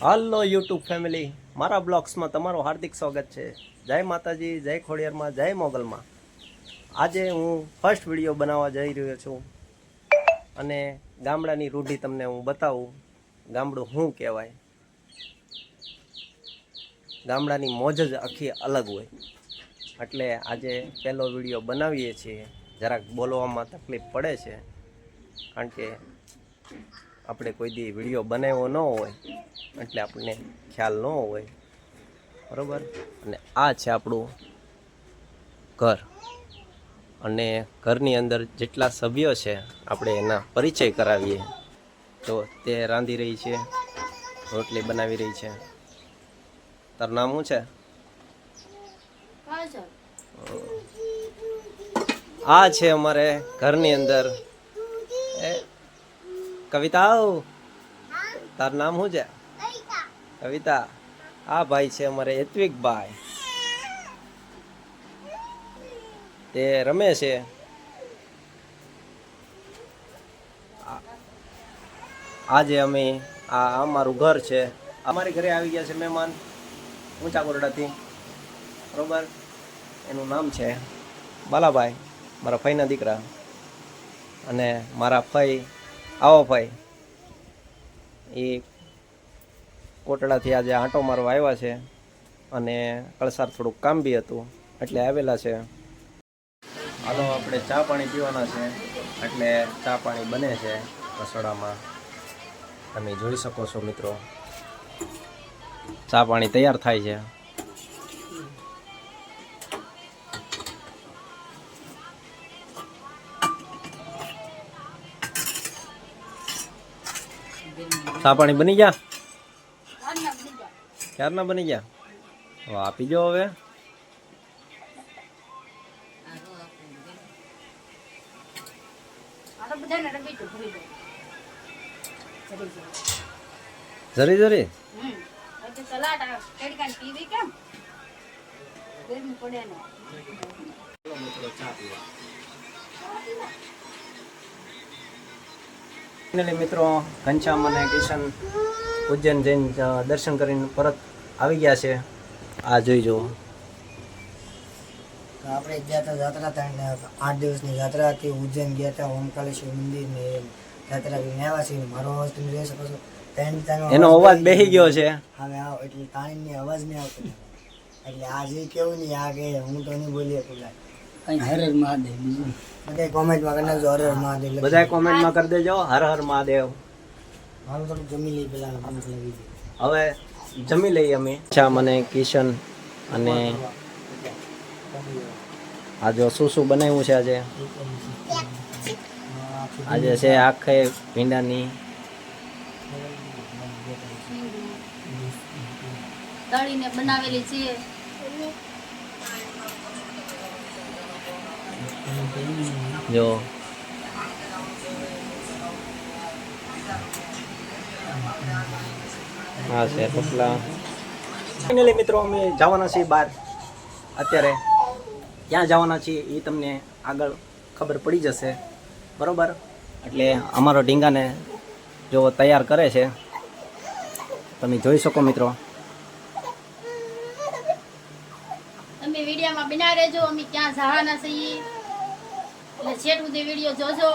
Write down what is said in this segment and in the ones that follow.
હાલો YouTube family, મારા બ્લોગ્સમાં તમારું હાર્દિક સ્વાગત છે. જય માતાજી, જય ખોડિયારમાં, જય મોગલમાં. આજે હું ફર્સ્ટ વિડીયો બનાવવા જઈ રહ્યો છું અને ગામડાની રૂઢી તમને હું બતાવું. ગામડું શું કહેવાય, ગામડાની મોજ જ આખી અલગ હોય. એટલે આજે પહેલો વિડીયો બનાવીએ છીએ. જરાક બોલવામાં તકલીફ પડે છે, કારણ કે આપણે કોઈ દી વિડીયો બનાવ્યો ન હોય એટલે આપણને ખ્યાલ ન હોય, બરાબર. અને આ છે આપણું ઘર, અને ઘરની અંદર જેટલા સભ્યો છે આપણે એના પરિચય કરાવીએ. તો તે રાંધી રહી છે, રોટલી બનાવી રહી છે. તારું નામ શું છે? આ છે અમારે ઘરની અંદર કવિતા. તારું નામ શું છે? કવિતા. આ ભાઈ છે અમારે હેત્વિકભાઈ, તે રમે છે. આજે અમે આ અમારું ઘર છે. અમારી ઘરે આવી ગયા છે મહેમાન ઊંચા કોરડાથી, બરોબર. એનું નામ છે બાલાભાઈ, મારા ફઈના દીકરા. અને મારા ફઈ, આવો ફઈ, એ કોટડાથી આજે આંટો મારવા આવ્યા છે અને કળસાર થોડુંક કામ બી હતું એટલે આવેલા છે. હાલો આપણે ચા પાણી પીવાના છે, એટલે ચા પાણી બને છે રસોડામાં. તમે જોઈ શકો છો મિત્રો, ચા પાણી તૈયાર થાય છે. ચા પાણી બની ગયા? ક્યારના બની ગયા? હવે આપી જો. હવે જરી જરી મિત્રો, ઘનશ્યામ અને કિશન ઉજ્જૈન જઈને દર્શન કરીને પરત આવી ગયા છે. આ જોઈ જુઓ. આપણે ગયા હતા જાત્રા હતા, 8 દિવસની જાત્રા હતી. ઉજ્જૈન ગયા હતા, ઓમકાલેશ્વર મંદિર ને જાત્રા કરીને આવ્યા છે. મારો અવાજ તમે જોઈ શકો છો, એનો અવાજ બેસી ગયો છે. હવે આવો એટલે તાણીની અવાજ નહીં આવતો. એટલે આ જે કેવું નહીં, આ કે હું તો નહીં બોલી શકું. હર હર મહાદેવ. બધા કોમેન્ટમાં કરી નાખજો હર હર મહાદેવ. બધા કોમેન્ટમાં કરી દેજો હર હર મહાદેવ. મારું થોડું જમી લઈ પેલા ભૂખ લાગી છે. હવે જમી લઈએ અમે. શ્યામ અને કિશન. અને આજે શું બનાવ્યું છે? આજે છે આખે ભીંડાની તળીને બનાવેલી છે. જો હા છે પપલા. ફાઇનલી મિત્રો, અમે જવાના છીએ બહાર. અત્યારે ક્યાં જવાના છીએ એ તમને આગળ ખબર પડી જશે, બરોબર. એટલે અમારો ઢીંગાને જો તૈયાર કરે છે, તમે જોઈ શકો મિત્રો. તમે વિડીયોમાં બના રહેજો, અમે ક્યાં જવાના છીએ એટલે છેટ સુધી વિડીયો જોજો.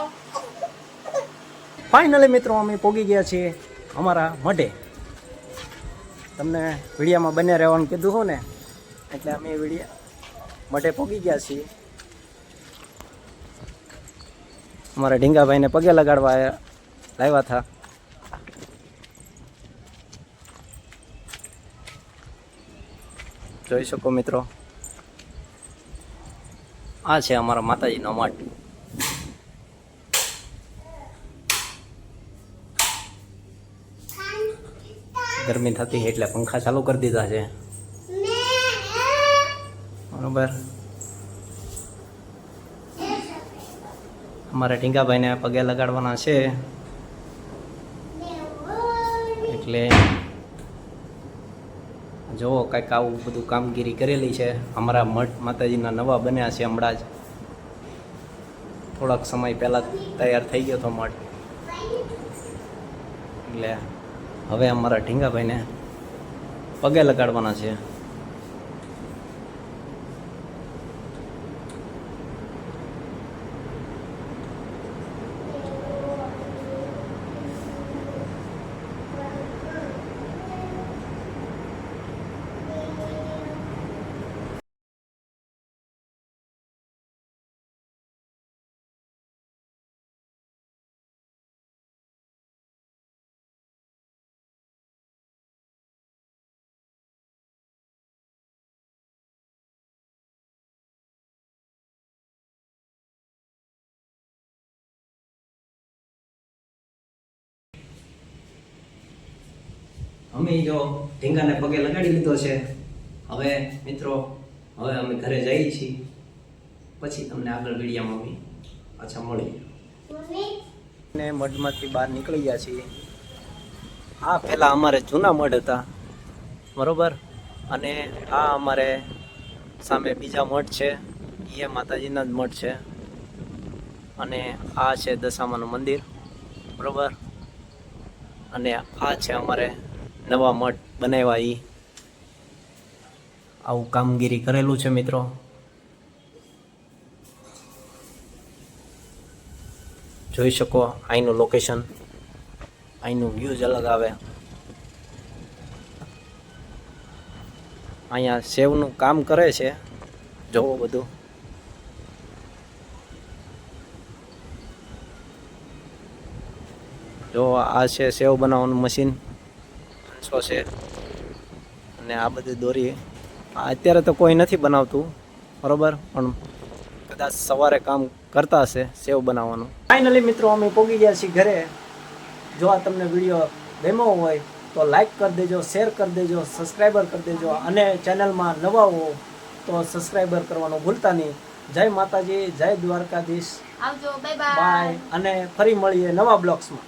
ફાઇનલી મિત્રો, અમે પહોંચી ગયા છીએ અમારા મઢે. તમને વિડીયોમાં બને રહેવાનું કીધું હોય ને, એટલે અમે વિડીયો મઢે પહોંચી ગયા છીએ. અમારા ઢીંગાભાઈને પગે લગાડવા લાવ્યા હતા. જોઈ શકો મિત્રો, આ છે અમારા માતાજીનો મઠ. ગરમી થતી એટલે પંખા ચાલુ કરી દીધા છે, બરોબર. અમારા ઢીંગાભાઈને પગે લગાડવાના છે, એટલે જુઓ કંઈક આવું બધું કામગીરી કરેલી છે. અમારા મઠ માતાજીના નવા બન્યા છે, હમણાં જ થોડાક સમય પહેલાં તૈયાર થઈ ગયો હતો મઠ. એટલે હવે અમારા ઢીંગાભાઈને પગે લગાડવાના છે. અમે જો ઢીંગાને પગે લગાડી લીધો છે. હવે મિત્રો હવે અમે ઘરે જઈએ છીએ, પછી તમને આગળ વિડીયામાં અમે પાછા મળીએ. ને મઢમાંથી બહાર નીકળી ગયા છીએ. આ પહેલાં અમારે જૂના મઢ હતા, બરોબર, અને આ અમારે સામે બીજા મઠ છે, એ માતાજીના જ મઠ છે, અને આ છે દશામાનું મંદિર, બરોબર, અને આ છે અમારે નવા મઠ બનાવ્યા. એ આવું કામગીરી કરેલું છે મિત્રો. જોઈ શકો અહીંનું લોકેશન, અહીંનું વ્યૂ જ અલગ આવે. અહીંયા સેવનું કામ કરે છે, જોવો બધું. જો આ છે સેવ બનાવવાનું મશીન છે, અને આ બધી દોરી અત્યારે તો કોઈ નથી બનાવતું, બરોબર, પણ કદાચ સવારે કામ કરતા હશે સેવ બનાવવાનું. ફાઇનલી મિત્રો અમે પહોંચી ગયા છીએ ઘરે. જો આ તમને વિડીયો ગમ્યો હોય તો લાઈક કરી દેજો, શેર કરી દેજો, સબસ્ક્રાઈબર કરી દેજો, અને ચેનલમાં નવા હો તો સબસ્ક્રાઈબર કરવાનું ભૂલતા નહીં. જય માતાજી, જય દ્વારકાધીશ, આવજો, બાય બાય. બાય, અને ફરી મળીએ નવા બ્લોગ્સમાં.